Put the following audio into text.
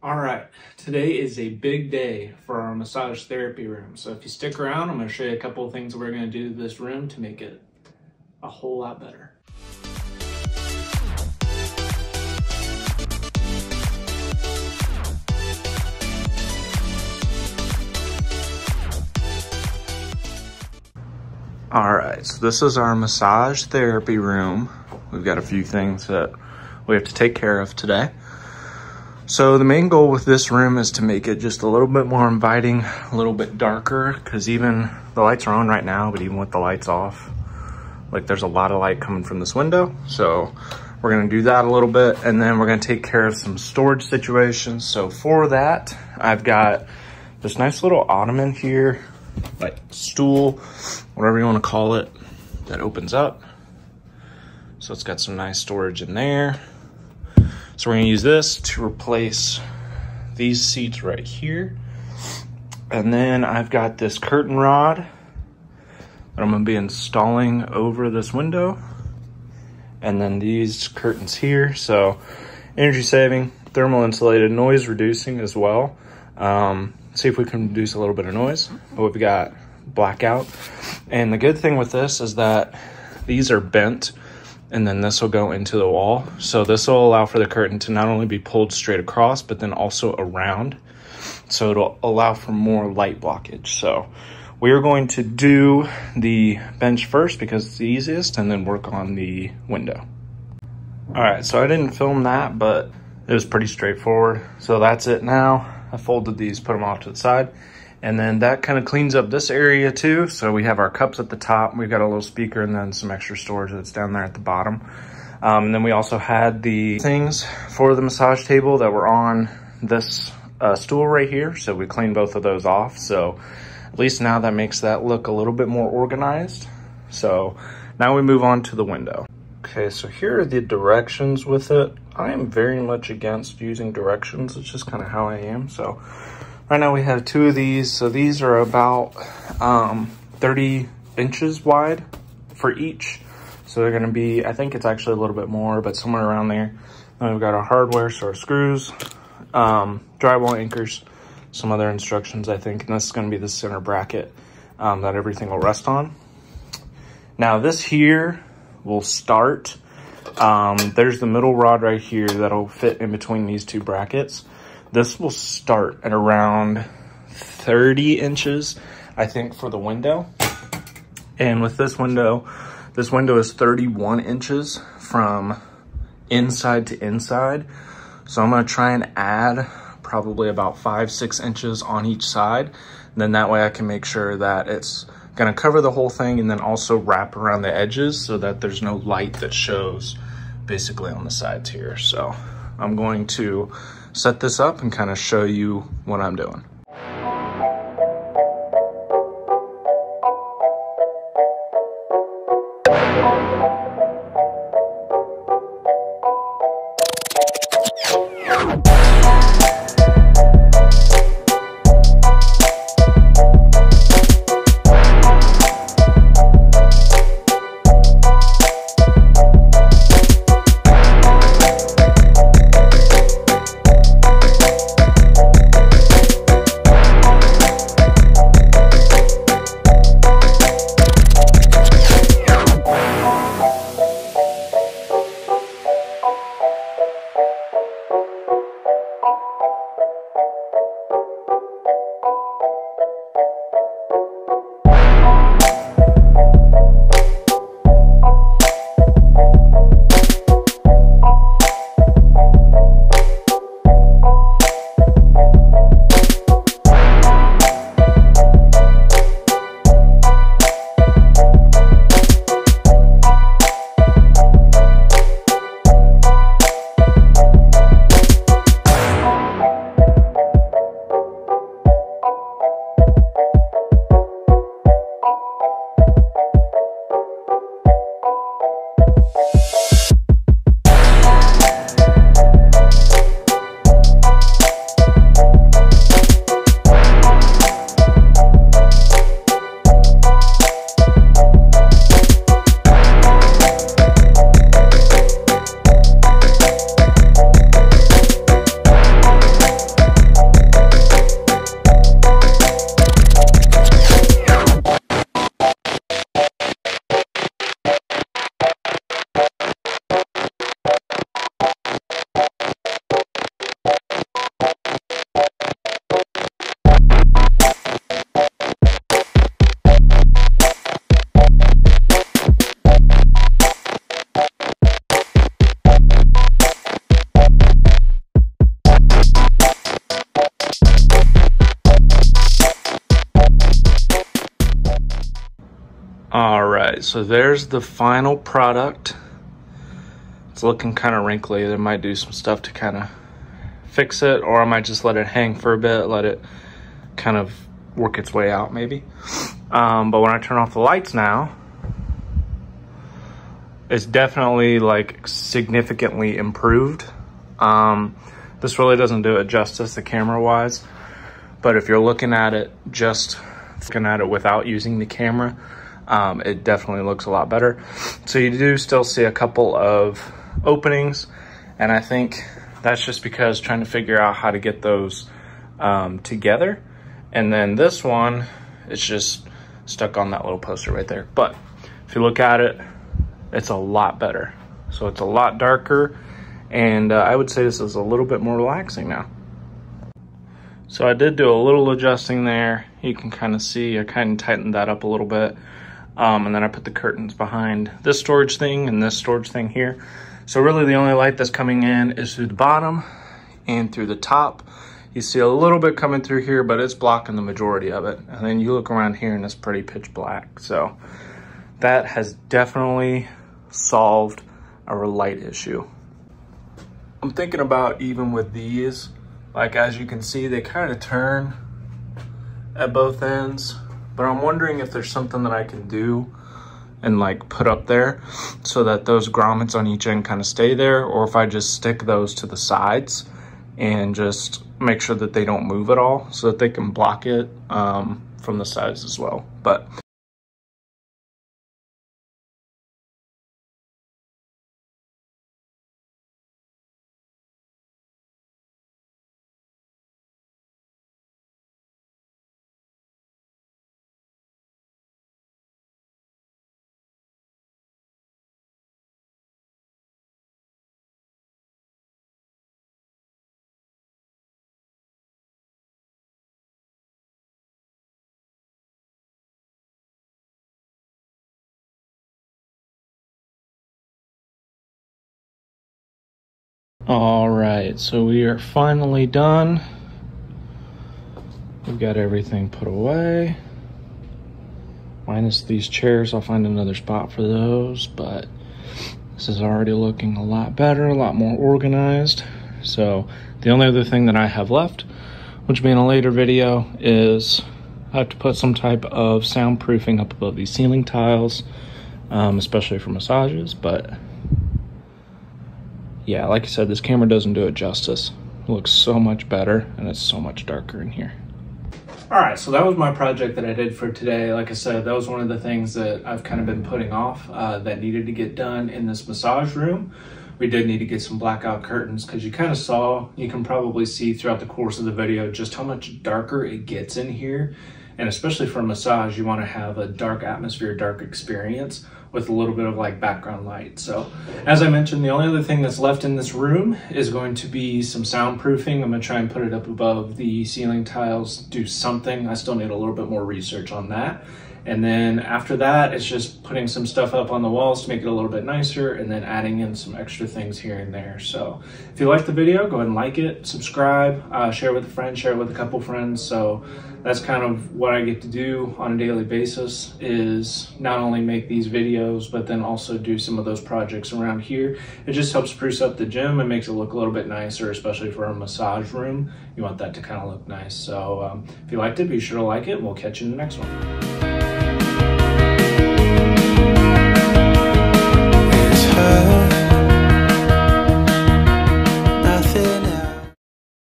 All right, today is a big day for our massage therapy room. So if you stick around, I'm going to show you a couple of things we're going to do to this room to make it a whole lot better. All right, so this is our massage therapy room. We've got a few things that we have to take care of today. So the main goal with this room is to make it just a little bit more inviting, a little bit darker, because even the lights are on right now, but even with the lights off, like there's a lot of light coming from this window. So we're gonna do that a little bit, and then we're gonna take care of some storage situations. So for that, I've got this nice little ottoman here, like stool, whatever you wanna call it, that opens up. So it's got some nice storage in there. So we're gonna use this to replace these seats right here. And then I've got this curtain rod that I'm gonna be installing over this window. And then these curtains here. So energy saving, thermal insulated, noise reducing as well. See if we can reduce a little bit of noise. But we've got blackout. And the good thing with this is that these are bent, and then this will go into the wall. So this will allow for the curtain to not only be pulled straight across, but then also around. So it'll allow for more light blockage. So we're going to do the bench first because it's the easiest, and then work on the window. All right, so I didn't film that, but it was pretty straightforward. So that's it now. I folded these, put them off to the side. And then that kind of cleans up this area too. So we have our cups at the top. We've got a little speaker and then some extra storage that's down there at the bottom. And then we also had the things for the massage table that were on this stool right here. So we cleaned both of those off. So at least now that makes that look a little bit more organized. So now we move on to the window. Okay, so here are the directions with it. I am very much against using directions. It's just kind of how I am. So right now we have two of these. So these are about 30 inches wide for each. So they're gonna be, I think it's actually a little bit more, but somewhere around there. Then we've got our hardware, so our screws, drywall anchors, some other instructions, I think. And this is gonna be the center bracket that everything will rest on. Now this here will start, there's the middle rod right here that'll fit in between these two brackets. This will start at around 30 inches, I think, for the window. And with this window is 31 inches from inside to inside. So I'm gonna try and add probably about 5-6 inches on each side. And then that way I can make sure that it's gonna cover the whole thing and then also wrap around the edges so that there's no light that shows basically on the sides here. So I'm going to set this up and kind of show you what I'm doing. so there's the final product. It's looking kind of wrinkly. There might do some stuff to kind of fix it, or I might just let it hang for a bit, let it kind of work its way out maybe. But when I turn off the lights now, it's definitely like significantly improved. This really doesn't do it justice, the camera wise, but if you're looking at it without using the camera, it definitely looks a lot better. So you do still see a couple of openings, and I think that's just because trying to figure out how to get those together. And then this one, it's just stuck on that little poster right there. But if you look at it, it's a lot better. So it's a lot darker, and I would say this is a little bit more relaxing now. So I did do a little adjusting there. You can kind of see I kind of tightened that up a little bit. And then I put the curtains behind this storage thing and this storage thing here. So really the only light that's coming in is through the bottom and through the top. You see a little bit coming through here, but it's blocking the majority of it. And then you look around here and it's pretty pitch black. So that has definitely solved our light issue. I'm thinking about even with these, like as you can see, they kind of turn at both ends, but I'm wondering if there's something that I can do and like put up there so that those grommets on each end kind of stay there, or if I just stick those to the sides and just make sure that they don't move at all so that they can block it from the sides as well. But all right, so we are finally done. We've got everything put away. Minus these chairs, I'll find another spot for those, but this is already looking a lot better, a lot more organized. So the only other thing that I have left, which will be in a later video, is I have to put some type of soundproofing up above these ceiling tiles, especially for massages, but yeah, like I said, this camera doesn't do it justice. It looks so much better, and it's so much darker in here. All right, so that was my project that I did for today. Like I said, that was one of the things that I've kind of been putting off that needed to get done in this massage room. We did need to get some blackout curtains because you kind of saw, you can probably see throughout the course of the video just how much darker it gets in here. And especially for a massage, you want to have a dark atmosphere, dark experience with a little bit of like background light. So as I mentioned, the only other thing that's left in this room is going to be some soundproofing. I'm going to try and put it up above the ceiling tiles, do something. I still need a little bit more research on that. And then after that, it's just putting some stuff up on the walls to make it a little bit nicer, and then adding in some extra things here and there. So if you liked the video, go ahead and like it, subscribe, share with a friend, share it with a couple friends. So that's kind of what I get to do on a daily basis, is not only make these videos, but then also do some of those projects around here. It just helps spruce up the gym and makes it look a little bit nicer, especially for a massage room. You want that to kind of look nice. So if you liked it, be sure to like it, and we'll catch you in the next one.